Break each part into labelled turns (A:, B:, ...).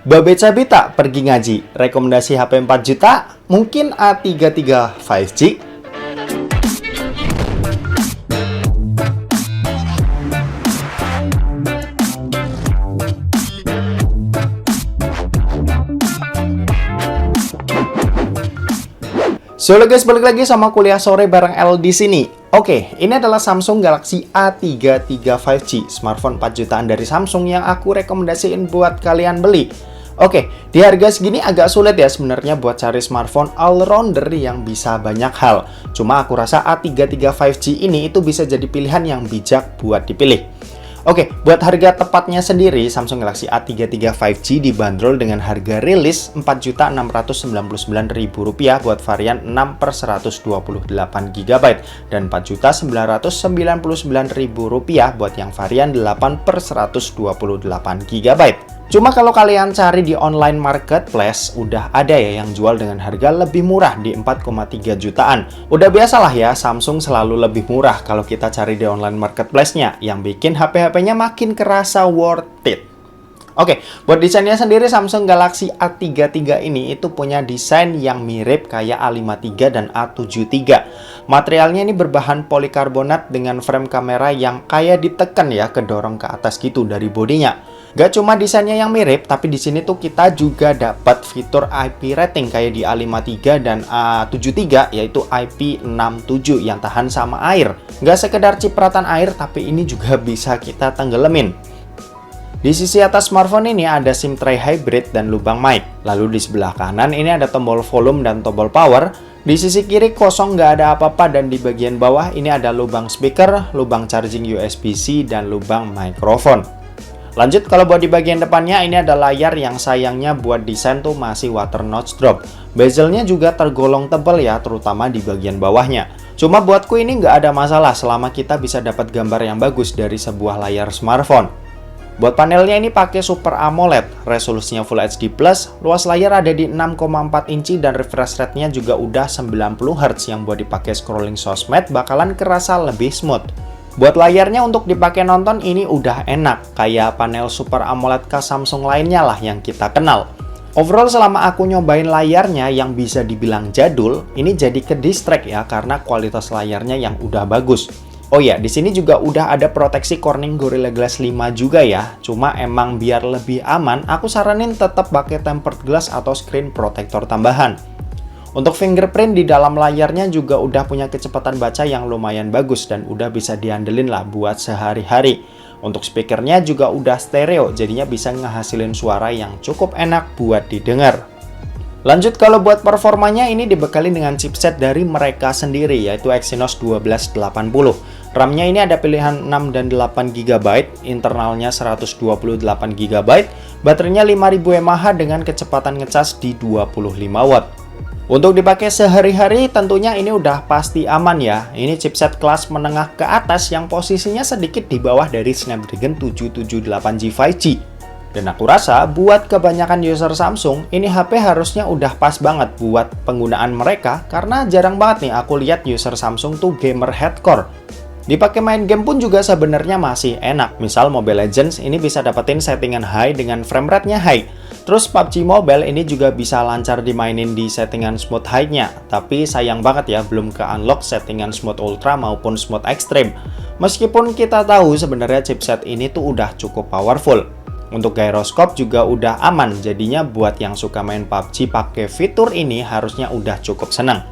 A: Babecabita pergi ngaji, rekomendasi HP 4 juta, mungkin A33 5G? So guys, balik lagi sama kuliah sore bareng L di sini. Oke, ini adalah Samsung Galaxy A33 5G, smartphone 4 jutaan dari Samsung yang aku rekomendasiin buat kalian beli. Oke, di harga segini agak sulit ya sebenarnya buat cari smartphone all-rounder yang bisa banyak hal. Cuma aku rasa A33 5G ini itu bisa jadi pilihan yang bijak buat dipilih. Oke, buat harga tepatnya sendiri, Samsung Galaxy A33 5G dibanderol dengan harga rilis Rp4.699.000 buat varian 6/128GB dan Rp4.999.000 buat yang varian 8/128GB. Cuma kalau kalian cari di online marketplace, udah ada ya yang jual dengan harga lebih murah di 4,3 jutaan. Udah biasalah ya, Samsung selalu lebih murah kalau kita cari di online marketplace-nya, yang bikin HP-HP-nya makin kerasa worth it. Oke, buat desainnya sendiri Samsung Galaxy A33 ini itu punya desain yang mirip kayak A53 dan A73. Materialnya ini berbahan polikarbonat dengan frame kamera yang kayak ditekan ya, kedorong ke atas gitu dari bodinya. Gak cuma desainnya yang mirip, tapi di sini tuh kita juga dapat fitur IP rating kayak di A53 dan A73, yaitu IP67 yang tahan sama air. Gak sekedar cipratan air, tapi ini juga bisa kita tenggelamin. Di sisi atas smartphone ini ada SIM tray hybrid dan lubang mic. Lalu di sebelah kanan ini ada tombol volume dan tombol power. Di sisi kiri kosong nggak ada apa-apa, dan di bagian bawah ini ada lubang speaker, lubang charging USB-C, dan lubang mikrofon. Lanjut, kalau buat di bagian depannya ini ada layar yang sayangnya buat desain tuh masih water notch drop. Bezelnya juga tergolong tebal ya, terutama di bagian bawahnya. Cuma buatku ini nggak ada masalah selama kita bisa dapat gambar yang bagus dari sebuah layar smartphone. Buat panelnya ini pakai Super AMOLED, resolusinya Full HD+, luas layar ada di 6,4 inci dan refresh rate-nya juga udah 90Hz yang buat dipakai scrolling sosmed bakalan kerasa lebih smooth. Buat layarnya untuk dipakai nonton ini udah enak, kayak panel Super AMOLED khas Samsung lainnya lah yang kita kenal. Overall selama aku nyobain layarnya yang bisa dibilang jadul, ini jadi ke distract ya karena kualitas layarnya yang udah bagus. Oh ya, di sini juga udah ada proteksi Corning Gorilla Glass 5 juga ya. Cuma emang biar lebih aman, aku saranin tetap pakai tempered glass atau screen protector tambahan. Untuk fingerprint di dalam layarnya juga udah punya kecepatan baca yang lumayan bagus dan udah bisa diandelin lah buat sehari-hari. Untuk speakernya juga udah stereo, jadinya bisa ngehasilin suara yang cukup enak buat didengar. Lanjut, kalau buat performanya ini dibekali dengan chipset dari mereka sendiri, yaitu Exynos 1280. RAM-nya ini ada pilihan 6 dan 8GB, internalnya 128GB, baterainya 5000 mAh dengan kecepatan ngecas di 25 watt. Untuk dipakai sehari-hari tentunya ini udah pasti aman ya. Ini chipset kelas menengah ke atas yang posisinya sedikit di bawah dari Snapdragon 778G 5G. Dan aku rasa buat kebanyakan user Samsung, ini HP harusnya udah pas banget buat penggunaan mereka, karena jarang banget nih aku lihat user Samsung tuh gamer hardcore. Dipakai main game pun juga sebenarnya masih enak. Misal Mobile Legends ini bisa dapetin settingan high dengan frame rate-nya high. Terus PUBG Mobile ini juga bisa lancar dimainin di settingan smooth high-nya. Tapi sayang banget ya, belum ke-unlock settingan smooth ultra maupun smooth extreme. Meskipun kita tahu sebenarnya chipset ini tuh udah cukup powerful. Untuk gyroscope juga udah aman, jadinya buat yang suka main PUBG pakai fitur ini harusnya udah cukup senang.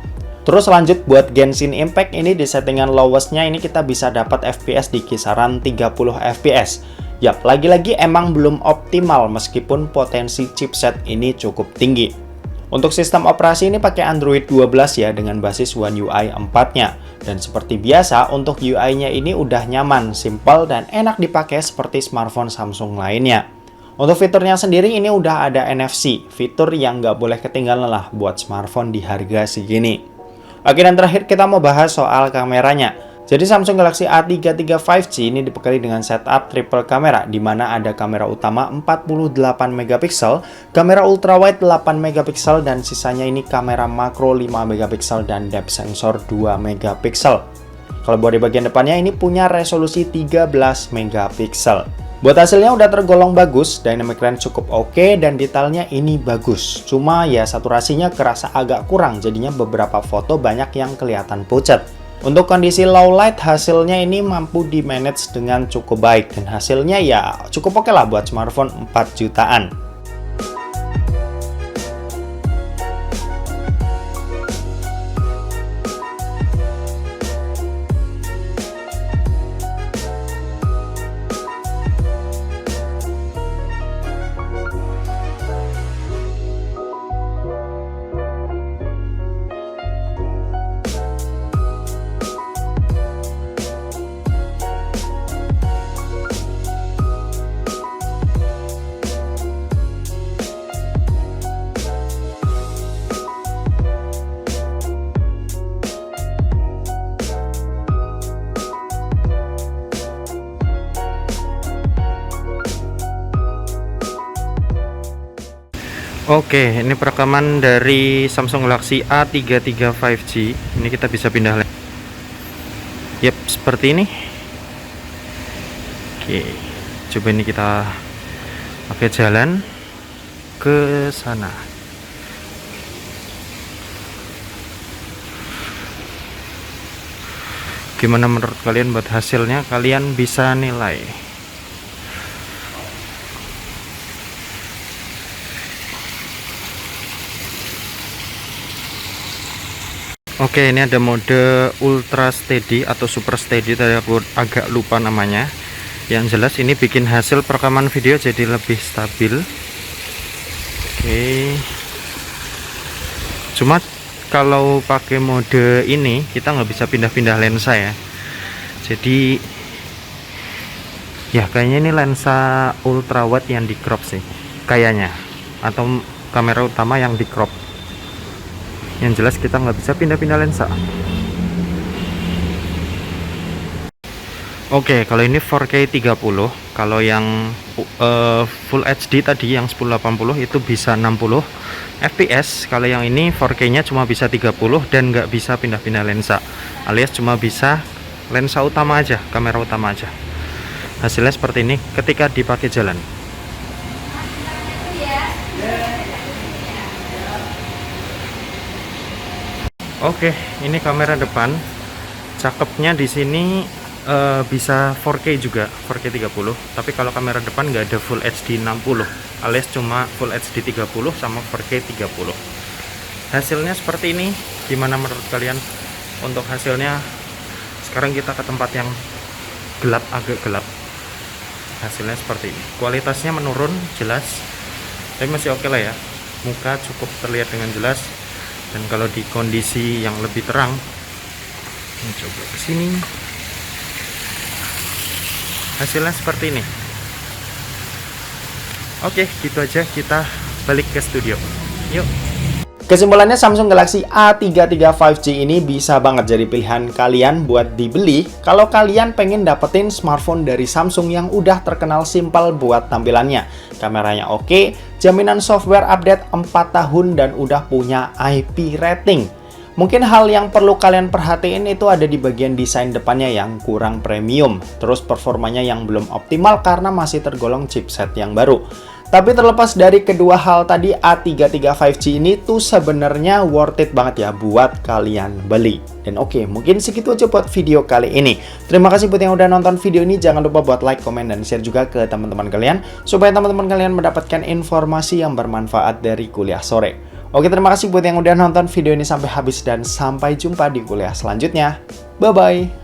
A: Terus lanjut, buat Genshin Impact ini di settingan lowest-nya ini kita bisa dapat FPS di kisaran 30 FPS. Yap, lagi-lagi emang belum optimal meskipun potensi chipset ini cukup tinggi. Untuk sistem operasi ini pakai Android 12 ya dengan basis One UI 4-nya. Dan seperti biasa untuk UI-nya ini udah nyaman, simple, dan enak dipakai seperti smartphone Samsung lainnya. Untuk fiturnya sendiri ini udah ada NFC, fitur yang nggak boleh ketinggalan lah buat smartphone di harga segini. Oke, dan terakhir kita mau bahas soal kameranya. Jadi Samsung Galaxy A33 5G ini dibekali dengan setup triple kamera, di mana ada kamera utama 48MP, kamera ultrawide 8MP, dan sisanya ini kamera makro 5MP dan depth sensor 2MP. Kalau buat di bagian depannya ini punya resolusi 13MP. Buat hasilnya udah tergolong bagus, dynamic range cukup oke, dan detailnya ini bagus. Cuma ya saturasinya kerasa agak kurang, jadinya beberapa foto banyak yang kelihatan pucat. Untuk kondisi low light, hasilnya ini mampu di manage dengan cukup baik, dan hasilnya ya cukup oke lah buat smartphone 4 jutaan.
B: Oke, ini perekaman dari Samsung Galaxy A33 5G. Ini kita bisa pindah lens. Yap, seperti ini. Oke, coba ini kita pakai jalan ke sana. Gimana menurut kalian buat hasilnya? Kalian bisa nilai. Oke, ini ada mode ultra steady atau super steady, tadi aku agak lupa namanya. Yang jelas ini bikin hasil perekaman video jadi lebih stabil. Oke, cuma kalau pakai mode ini kita nggak bisa pindah-pindah lensa ya. Jadi ya kayaknya ini lensa ultra wide yang di crop sih kayaknya, atau kamera utama yang di crop. Yang jelas kita nggak bisa pindah-pindah lensa. Oke, kalau ini 4K 30, kalau yang Full HD tadi yang 1080 itu bisa 60 fps. Kalau yang ini 4K nya cuma bisa 30 dan nggak bisa pindah-pindah lensa, alias cuma bisa lensa utama aja, kamera utama aja. Hasilnya seperti ini ketika dipakai jalan. Oke, ini kamera depan. Cakepnya di sini bisa 4K juga, 4K 30. Tapi kalau kamera depan nggak ada Full HD 60, alias cuma Full HD 30 sama 4K 30. Hasilnya seperti ini. Gimana menurut kalian untuk hasilnya? Sekarang kita ke tempat yang gelap, agak gelap. Hasilnya seperti ini. Kualitasnya menurun jelas, tapi masih oke lah ya. Muka cukup terlihat dengan jelas. Dan kalau di kondisi yang lebih terang, ini coba ke sini, hasilnya seperti ini. Oke, gitu aja, kita balik ke studio. Yuk.
A: Kesimpulannya, Samsung Galaxy A33 5G ini bisa banget jadi pilihan kalian buat dibeli kalau kalian pengen dapetin smartphone dari Samsung yang udah terkenal simpel buat tampilannya. Kameranya oke, jaminan software update 4 tahun, dan udah punya IP rating. Mungkin hal yang perlu kalian perhatiin itu ada di bagian desain depannya yang kurang premium, terus performanya yang belum optimal karena masih tergolong chipset yang baru. Tapi terlepas dari kedua hal tadi, A33 5G ini tuh sebenarnya worth it banget ya buat kalian beli. Dan oke, mungkin segitu aja buat video kali ini. Terima kasih buat yang udah nonton video ini. Jangan lupa buat like, komen, dan share juga ke teman-teman kalian, supaya teman-teman kalian mendapatkan informasi yang bermanfaat dari kuliah sore. Oke, terima kasih buat yang udah nonton video ini sampai habis, dan sampai jumpa di kuliah selanjutnya. Bye-bye!